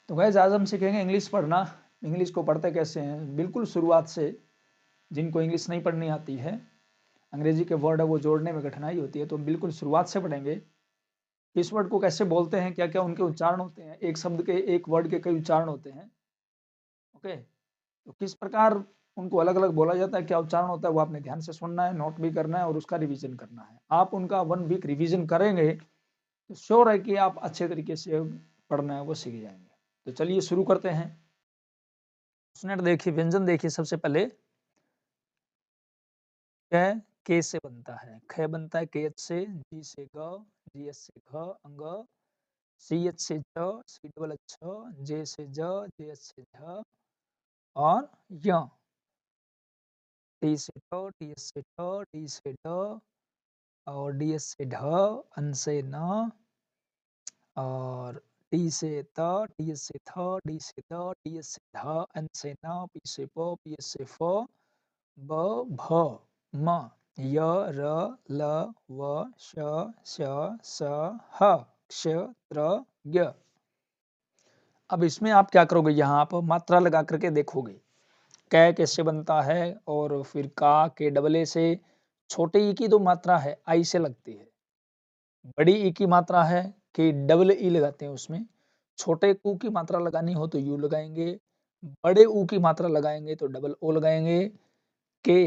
तो गाइस आज हम सीखेंगे इंग्लिश पढ़ना। इंग्लिश को पढ़ते कैसे हैं, बिल्कुल शुरुआत से। जिनको इंग्लिश नहीं पढ़नी आती है, अंग्रेजी के वर्ड है वो जोड़ने में कठिनाई होती है, तो हम बिल्कुल शुरुआत से पढ़ेंगे। इस वर्ड को कैसे बोलते हैं, क्या क्या उनके उच्चारण होते हैं, एक शब्द के एक वर्ड के कई उच्चारण होते हैं। ओके, तो किस प्रकार उनको अलग अलग बोला जाता है, क्या उच्चारण होता है, वो आपने ध्यान से सुनना है, नोट भी करना है और उसका रिवीजन करना है। आप उनका 1 वीक रिवीजन करेंगे तो श्योर है कि आप अच्छे तरीके से पढ़ना है वो सीख जाएंगे। तो चलिए शुरू करते हैं। स्टूडेंट देखिए, व्यंजन देखिए, सबसे पहले क के से बनता है, ख बनता है के से, जी से ग, जी एस से घ, अंग, सी एच से ज, सी डबल एच छ, जे से ज, जे एस से झ और य, टी से ट, टी एस से ट, डी से ड और डी एस से ढ, अन से न और टी से त, टी एस से थ, डी से द, टी एस से ध, अन से न, पी से प, पी एस से फ, ब भ म, य र ल व श स ह, क्ष त्र ज्ञ। अब इसमें आप क्या करोगे, यहाँ आप मात्रा लगा करके देखोगे कै कैसे बनता है, और फिर का के डबले से छोटे ई की दो मात्रा है आई से लगती है, बड़ी ई की मात्रा है कि डबल ई लगाते हैं उसमें। छोटे ऊ की मात्रा लगानी हो तो यू लगाएंगे, बड़े ऊ की मात्रा लगाएंगे तो डबल ओ लगाएंगे, के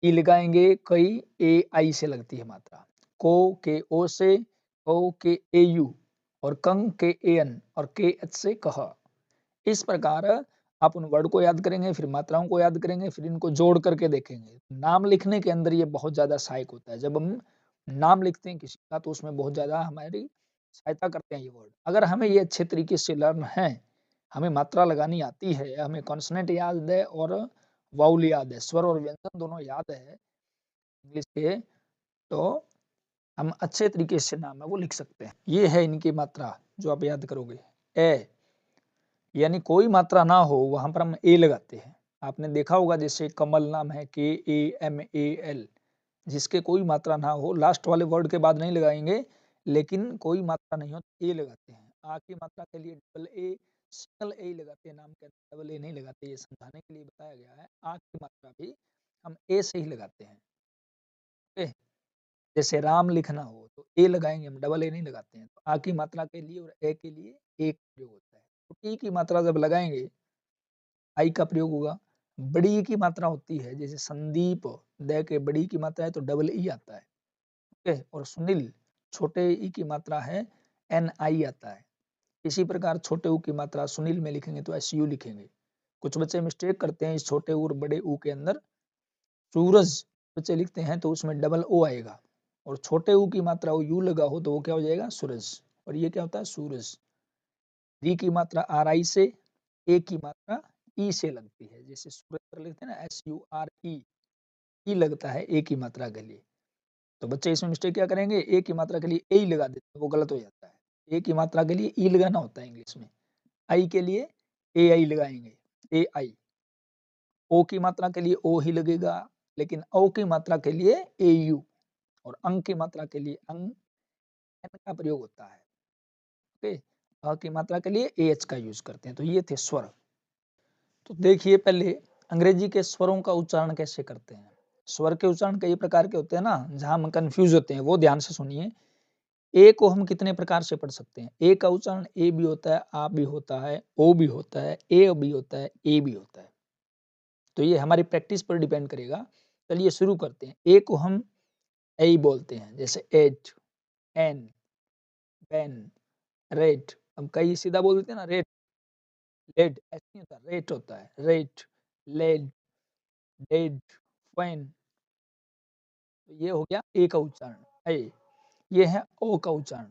ई लगाएंगे, कई ए आई से लगती है मात्रा, को के ओ से, ओ के ए यू और कंग के ए एन और के एच से कह। इस प्रकार आप उन वर्ड को याद करेंगे, फिर मात्राओं को याद करेंगे, फिर इनको जोड़ करके देखेंगे। नाम लिखने के अंदर ये बहुत ज्यादा सहायक होता है। जब हम नाम लिखते हैं किसी का तो उसमें बहुत ज्यादा हमारी सहायता करते हैं ये वर्ड। अगर हमें ये अच्छे तरीके से लर्न है, हमें मात्रा लगानी आती है, हमें कॉन्सोनेंट याद है और वाउल याद है, स्वर और व्यंजन दोनों याद है इंग्लिश के, तो हम अच्छे तरीके से नाम है वो लिख सकते हैं। ये है इनकी मात्रा जो आप याद करोगे। ए यानी कोई मात्रा ना हो वहां पर हम ए लगाते हैं। आपने देखा होगा जैसे कमल नाम है के ए एम ए एल, जिसके कोई मात्रा ना हो, लास्ट वाले वर्ड के बाद नहीं लगाएंगे, लेकिन कोई मात्रा नहीं हो तो ए लगाते हैं। आ की मात्रा के लिए डबल ए, सिंगल ए लगाते हैं, नाम के अंदर डबल ए नहीं लगाते, ये समझाने के लिए बताया गया है। आ की मात्रा भी हम ए से ही लगाते हैं। ओके, जैसे राम लिखना हो तो ए लगाएंगे हम, डबल ए नहीं लगाते हैं। तो आ की मात्रा के लिए और ए के लिए एक प्रयोग होता है। तो टी की मात्रा जब लगाएंगे आई का प्रयोग होगा। बड़ी ई की मात्रा होती है, जैसे संदीप, द के बड़ी की मात्रा है तो डबल ई आता है। ओके, और सुनील छोटे ई की मात्रा है एन आई आता है। इसी प्रकार छोटे ऊ की मात्रा सुनील में लिखेंगे तो एस यू लिखेंगे। कुछ बच्चे मिस्टेक करते हैं इस छोटे ऊ और बड़े ऊ के अंदर, सूरज बच्चे लिखते हैं तो उसमें डबल ओ आएगा, और छोटे ऊ की मात्रा वो यू लगा हो तो वो क्या हो जाएगा, सूरज, और ये क्या होता है, सूरज। री की मात्रा आर आई से, ए की मात्रा ई से लगती है, जैसे सूरज लिखते हैं ना एस यू आर ई लगता है ए की मात्रा के लिए। तो बच्चे इसमें मिस्टेक क्या करेंगे, ए की मात्रा के लिए ए ही लगा देते हैं, वो गलत हो जाता है। ए की मात्रा के लिए ई लगाना होता है इंग्लिश में, आई के लिए ए आई लगाएंगे, ए आई। ओ की मात्रा के लिए ओ ही लगेगा, लेकिन औ की मात्रा के लिए ए यू, और अंग की मात्रा के लिए अंग एन का प्रयोग होता है। ओके, अ की मात्रा के लिए ए एच का यूज करते हैं। तो ये थे स्वर। तो देखिए पहले अंग्रेजी के स्वरों का उच्चारण कैसे करते हैं। स्वर के उच्चारण कई प्रकार के होते हैं ना, जहां हम कंफ्यूज होते हैं वो ध्यान से सुनिए। ए को हम कितने प्रकार से पढ़ सकते हैं। ए का उच्चारण ए भी होता है, आ भी होता है, ओ भी होता है, ए भी होता है, ए भी होता है। तो ये हमारी प्रैक्टिस पर डिपेंड करेगा। चलिए शुरू करते हैं। ए को हम ए बोलते हैं, जैसे एज, एन, पेन, रेट। हम कई सीधा बोल देते हैं ना, रेट, लेड, ऐसे नहीं होता, रेट होता है, रेट, लेड, डेड, फैन। तो ये हो गया ए का उच्चारण। ए, ये है ओ का उच्चारण,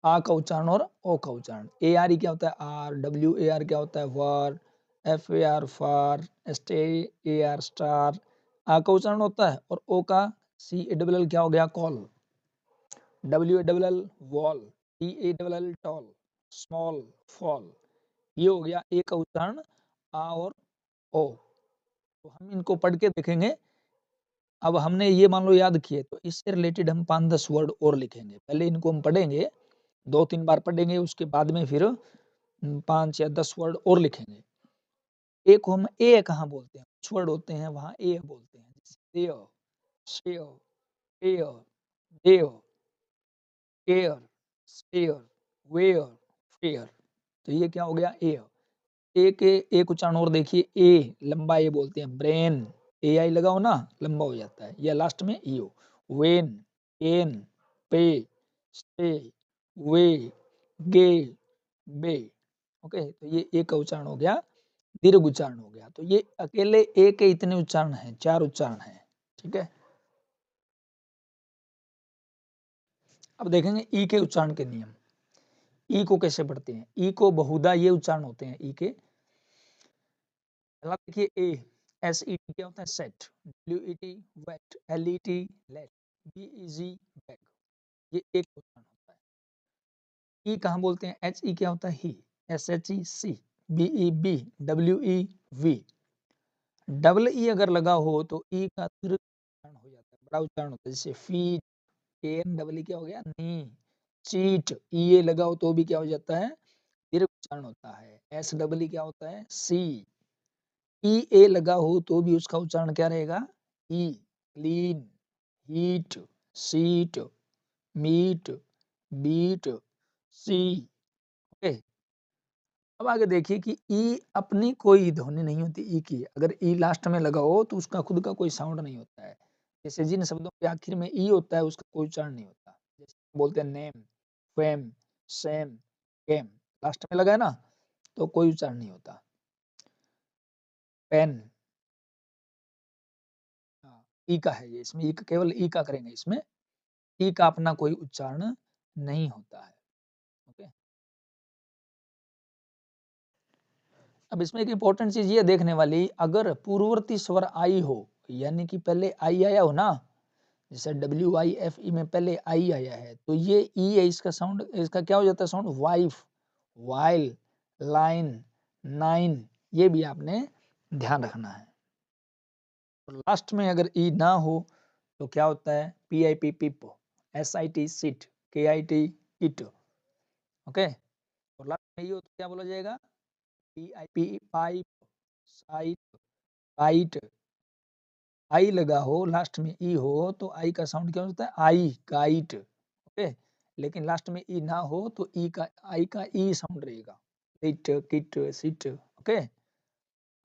आ का उच्चारण और ओ का उच्चारण। ए आर ई क्या होता है, आर, डब्ल्यू ए आर क्या होता है, war, F A R far, S T A are star, आ का उच्चारण होता है, और ओ का सी ए डबल एल क्या हो गया, call, W A double L wall, T A double L toll, small, fall. ये हो गया ए का उच्चारण, आ और ओ। तो हम इनको पढ़ के देखेंगे। अब हमने ये मान लो याद किए, तो इससे रिलेटेड हम 5-10 वर्ड और लिखेंगे। पहले इनको हम पढ़ेंगे, 2-3 बार पढ़ेंगे, उसके बाद में फिर 5 या 10 वर्ड और लिखेंगे। ए को हम ए कहाँ बोलते हैं, कुछ वर्ड होते हैं वहाँ ए बोलते हैं, जैसे there, share, air, there, air, spare, where, fair. तो ये क्या हो गया एयर। ए के एक उच्चारण और देखिए, ए लंबा ए बोलते हैं, ब्रेन, ए आई लगाओ ना लंबा हो जाता है, या लास्ट में ईओ, वेन, एन, पे, स्टे, वे, गे, बे। ओके, तो ये ए का उच्चारण हो गया, दीर्घ उच्चारण हो गया। तो ये अकेले ए के इतने उच्चारण हैं, 4 उच्चारण हैं। ठीक है, अब देखेंगे ई के उच्चारण के नियम। ई को कैसे पढ़ते हैं, ई को बहुधा ये उच्चारण होते हैं ई के। पहला देखिए ए, एस ई टी क्या होता है, set, W E T wet, L E T let, B E G beg, ये एक उच्चारण होता है। ई कहाँ बोलते हैं, एच ई क्या होता है, he, S H E she, B E be, W E we. Double E अगर लगा हो तो ई का दीर्घ उच्चारण हो जाता है, बड़ा उच्चारण होता है, जैसे फीट, एन डबल ई क्या हो गया, नी, चीट, ई ए लगा हो तो भी क्या हो जाता है, दीर्घ उच्चारण होता है। एस डबल ई क्या होता है, सी, ई ए लगा हो तो भी उसका उच्चारण क्या रहेगा, E, clean, heat, seat, meat, beat, sea. Okay, अब आगे देखिए कि ई अपनी कोई ध्वनि नहीं होती, ई की अगर ई लास्ट में लगा हो तो उसका खुद का कोई साउंड नहीं होता है। जैसे जिन शब्दों के आखिर में ई होता है उसका कोई उच्चारण नहीं होता, जैसे बोलते हैं name, fame, same, game, last में लगा है ना तो कोई उच्चारण नहीं होता। पेन, ई का है ये, इसमें ई का केवल ई का करेंगे, इसमें ई का अपना कोई उच्चारण नहीं होता है। ओके, अब इसमें एक इंपॉर्टेंट चीज ये देखने वाली, अगर पूर्ववर्ती स्वर आई हो, यानी कि पहले आई आया हो ना, जैसे डब्ल्यू आई एफ ई में पहले आई आया है तो ये ई है, इसका साउंड, इसका क्या हो जाता है sound, wife, while, line, nine, ये भी आपने ध्यान रखना है। और लास्ट में अगर ई ना हो तो क्या होता है, P I P pip, S I T sit, K I T kit. Okay, और लास्ट में ई हो तो क्या बोला जाएगा, P I P pipe, site, bite. I लगा हो लास्ट में ई हो तो आई का साउंड क्या होता है, आई, काइट। ओके, लेकिन लास्ट में ई ना हो तो ई का, आई का ई साउंड रहेगा, इट, किट, सिट। ओके,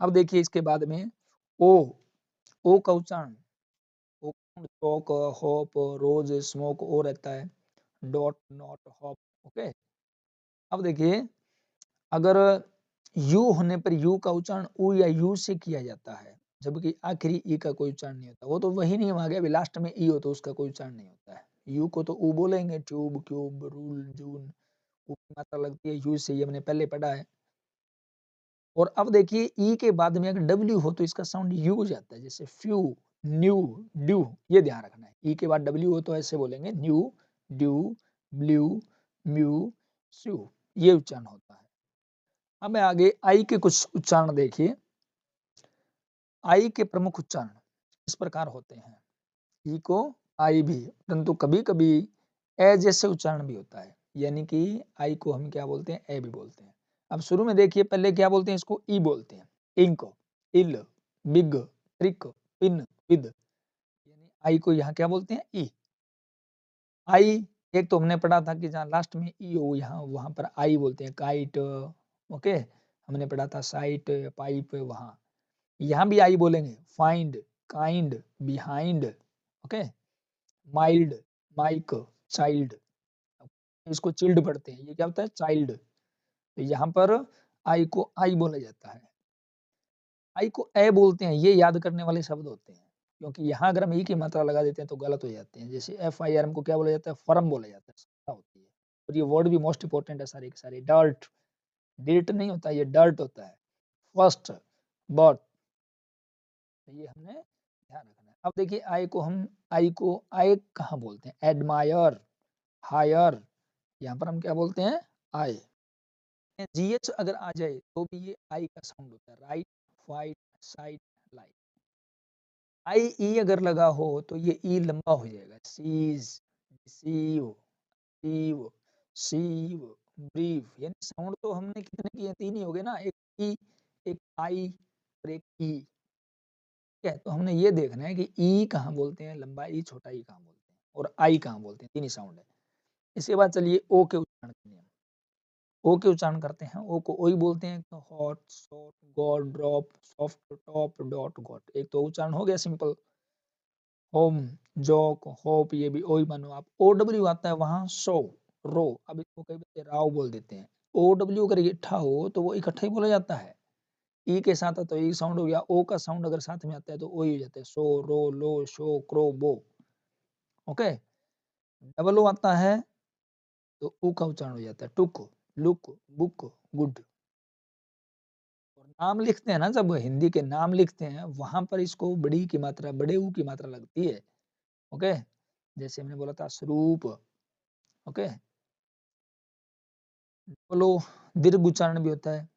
अब देखिए इसके बाद में ओ का उच्चारण, ओ चौक, होप, रोज, स्मोक, ओ रहता है, डॉट, नॉट, हॉप। ओके, अब देखिए अगर यू होने पर यू का उच्चारण ऊ या यू से किया जाता है, जबकि आखिरी ई का कोई उच्चारण नहीं होता, वो तो वही नियम आ गया, अभी लास्ट में ई हो तो उसका कोई उच्चारण नहीं होता है। यू को तो ऊ बोलेंगे, ट्यूब, क्यूब, रूल, जून, ऊ की मात्रा लगती है यू से, ये हमने पहले पढ़ा है। और अब देखिए ई के बाद में अगर डब्ल्यू हो तो इसका साउंड यू हो जाता है, जैसे फ्यू, न्यू, ड्यू, ये ध्यान रखना है। ई के बाद डब्ल्यू हो तो ऐसे बोलेंगे, न्यू, ड्यू, ब्लू, म्यू, स्यू, ये उच्चारण होता है। अब आगे आई के कुछ उच्चारण देखिए। आई के प्रमुख उच्चारण इस प्रकार होते हैं, ई को आई भी, परंतु कभी कभी ए जैसे उच्चारण भी होता है, यानी कि आई को हम क्या बोलते हैं, ए भी बोलते हैं। अब शुरू में देखिए पहले क्या बोलते हैं, इसको ई बोलते हैं, ink, ill, big, trick, pin, with, यानी आई को यहाँ क्या बोलते हैं, ई। आई एक तो हमने पढ़ा था कि जहाँ लास्ट में ई हो यहाँ वहां पर आई बोलते हैं, काइट। ओके, हमने पढ़ा था साइट, पाइप, वहां यहाँ भी आई बोलेंगे, find, kind, behind. Okay, mild, mike, child, इसको चिल्ड पढ़ते हैं, ये क्या होता है, चाइल्ड। तो यहाँ पर आई को आई बोला जाता है। आई को ए बोलते हैं, ये याद करने वाले शब्द होते हैं, क्योंकि यहाँ अगर हम ई की मात्रा लगा देते हैं तो गलत हो जाते हैं। जैसे एफ आई आर, को क्या बोला जाता है, फर्म बोला जाता है, सत्ता होती है। और ये वर्ड भी मोस्ट इंपोर्टेंट है सारे के सारे, डर्ट, डिर्ट नहीं होता, ये डर्ट होता है। फर्स्ट, बट, ये हमने ध्यान रखना है। अब देखिए आई को आई कहाँ बोलते हैं, एडमायर, हायर, यहाँ पर हम क्या बोलते हैं, आई। जीएच अगर आ जाए तो भी ये आई का साउंड होता है, राइट, फाइट, साइड, लाइट। आई ई अगर लगा हो तो ये ई लंबा हो जाएगा, सीज, रिसीव, सीव, सीव, ब्रीफ, यानी साउंड तो हमने कितने किए, 3 ही हो गए ना, एक ई, एक आई और एक ई। ठीक है, तो हमने ये देखना है कि ई कहाँ बोलते हैं, लंबा ई, छोटा ई कहाँ बोलते हैं, और आई कहाँ बोलते हैं, 3 ही साउंड है। इसके बाद चलिए ओ के उच्चारण के नियम। ओ के उच्चारण करते हैं, ओ को ओई बोलते हैं, तो hot, short, God, drop, soft, top, dot, got. एक तो उच्चारण हो गया सिंपल। होम, जॉक, होप, ये भी ओई मानो आप। ओ डब्ल्यू आता है वहां सो, रो, अब इसको कई बच्चे राव बोल देते हैं। ओ डब्ल्यू अगर इकट्ठा हो तो वो इकट्ठा ही बोला जाता है। ई के साथ आता तो ई साउंड हो गया, ओ का साउंड अगर साथ में आता है तो ओ ही हो जाता है, सो, रो, लो, शो, क्रो, बो। ओके, डबल ओ आता है तो ऊ का उच्चारण हो जाता है, टुक, लुक, बुक, गुड। और नाम लिखते हैं ना, जब हिंदी के नाम लिखते हैं वहां पर इसको बड़ी की मात्रा, बड़े ऊ की मात्रा लगती है। ओके, जैसे हमने बोला था स्वरूप। ओके, बोलो, दीर्घ उच्चारण भी होता है।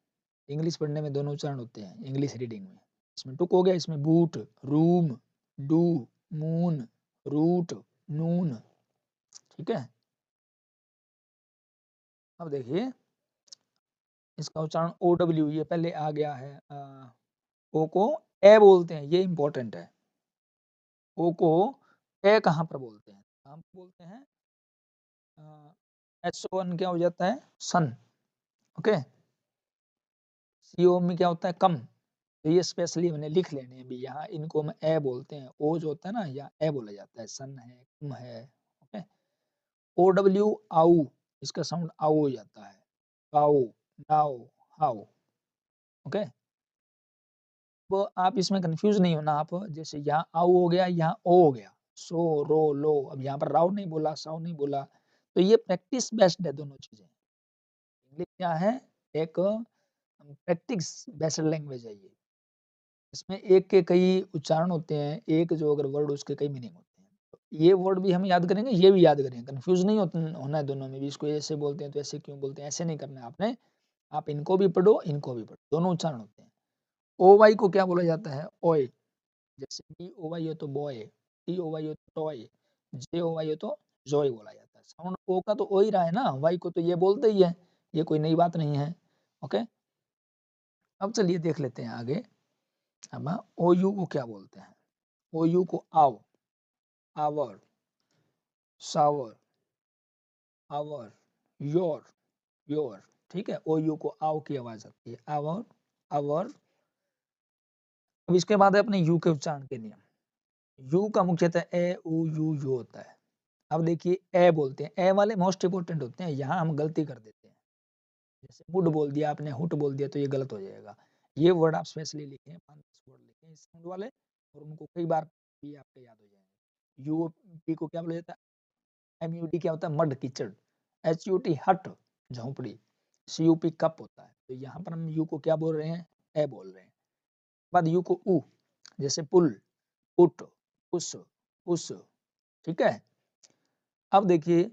इंग्लिश पढ़ने में दोनों उच्चारण होते हैं, इंग्लिश रीडिंग में। इसमें टुक हो गया, इसमें boot, room, do, moon, root, noon. ठीक है, अब देखिए इसका उच्चारण ओ डब्ल्यू, ये पहले आ गया है। ओ को ए बोलते हैं, ये इंपॉर्टेंट है। ओ को ए कहाँ पर बोलते हैं, कहाँ पर बोलते हैं, SO1 क्या हो जाता है, सन। ओके, CO में क्या होता है, कम। तो ये स्पेशली मैंने लिख लेने हैं अभी, यहाँ इनको हम ए बोलते हैं। ओ जो होता है ना, यहाँ ए बोला जाता है, सन है, कम है। ओके, ओ डब्ल्यू, आऊ, इसका साउंड आऊ हो जाता है, काऊ, नाउ, हाउ। ओके, वो आप इसमें कंफ्यूज नहीं होना आप, जैसे यहाँ आऊ हो गया, यहाँ ओ हो गया, सो, रो, लो। अब यहाँ पर राव नहीं बोला, साउ नहीं बोला, तो ये प्रैक्टिस बेस्ड है दोनों चीजें। इंग्लिश क्या है, एक प्रैक्टिस बेस्ड लैंग्वेज है ये। इसमें एक के कई उच्चारण होते हैं, एक जो अगर वर्ड उसके कई मीनिंग होते हैं। तो ये वर्ड भी हम याद करेंगे, ये भी याद करेंगे, कंफ्यूज नहीं होना है दोनों में भी। इसको ऐसे बोलते हैं तो ऐसे क्यों बोलते हैं, ऐसे नहीं करना है आपने। आप इनको भी पढ़ो, इनको भी पढ़ो, दोनों उच्चारण होते हैं। ओ वाई को क्या बोला जाता है, ओए। जैसे बी ओ वाई हो तो बॉय, टी ओ वाई हो तो टॉय, जे ओ वाई हो तो जॉय बोला जाता है। साउंड ओ का तो ओ ही रहा है ना, वाई को तो ये बोलते ही है, ये कोई नई बात नहीं है। ओके, अब चलिए देख लेते हैं आगे। अब ओ यू को क्या बोलते हैं, ओ यू को आओ, hour, sour, hour, your, your. ठीक है, ओ यू को आओ की आवाज आती है, आवर, आवर। अब इसके बाद है अपने यू के उच्चारण के नियम। यू का मुख्यतः ए, उ, यू होता है। अब देखिए ए बोलते हैं, ए वाले मोस्ट इंपोर्टेंट होते हैं, यहाँ हम गलती कर देते हैं। जैसे वुड बोल दिया आपने, हुट बोल दिया, तो ये गलत हो जाएगा। ये वर्ड आप स्पेशली लिखें, 5-10 वर्ड लिखें इस साउंड वाले, और उनको कई बार भी आपके याद हो जाएंगे। यू पी को क्या बोला जाता है, MUD क्या होता है, मड, कीचड़। HUT, हट, झोंपड़ी। CUP कप होता है। तो यहाँ पर हम यू को क्या बोल रहे हैं, ए बोल रहे हैं। बाद यू को उ, जैसे पुल, पुट, उस। ठीक है, अब देखिए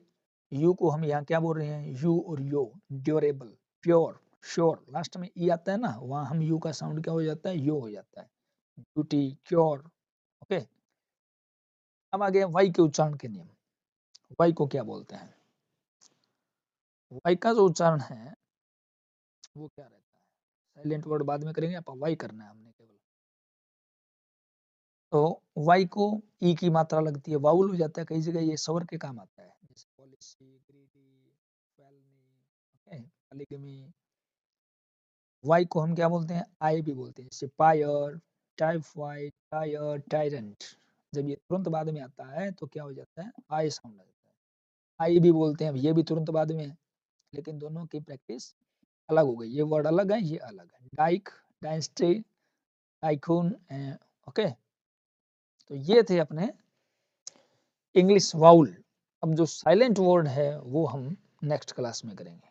यू को हम यहाँ क्या बोल रहे हैं, यू और यो, ड्यूरेबल, प्योर, श्योर। लास्ट में ई आता है ना, वहां हम यू का साउंड क्या हो जाता है, यो हो जाता है, ब्यूटी, क्योर। ओके, अब आ गया वाई के उच्चारण के नियम। वाई को क्या बोलते हैं, वाई का जो उच्चारण है वो क्या रहता है, साइलेंट वर्ड बाद में करेंगे, आप वाई करना है हमने केवल। तो वाई को ई की मात्रा लगती है, वाउल हो जाता है, कई जगह ये स्वर के काम आता है, जैसे policy, greedy, felony, okay, polygamy. Y को हम क्या बोलते हैं, आई भी बोलते हैं, जैसे पायर, टाइफाइड, टायर, टायरेंट। जब ये तुरंत बाद में आता है तो क्या हो जाता है, आई साउंड आ जाता है। आई भी बोलते हैं, ये भी तुरंत बाद में है, लेकिन दोनों की प्रैक्टिस अलग हो गई, ये वर्ड अलग है, ये अलग है। Dyke, डाइस्ट्री, tycoon. ओके, तो ये थे अपने इंग्लिश वाउल। अब जो साइलेंट वर्ड है वो हम नेक्स्ट क्लास में करेंगे।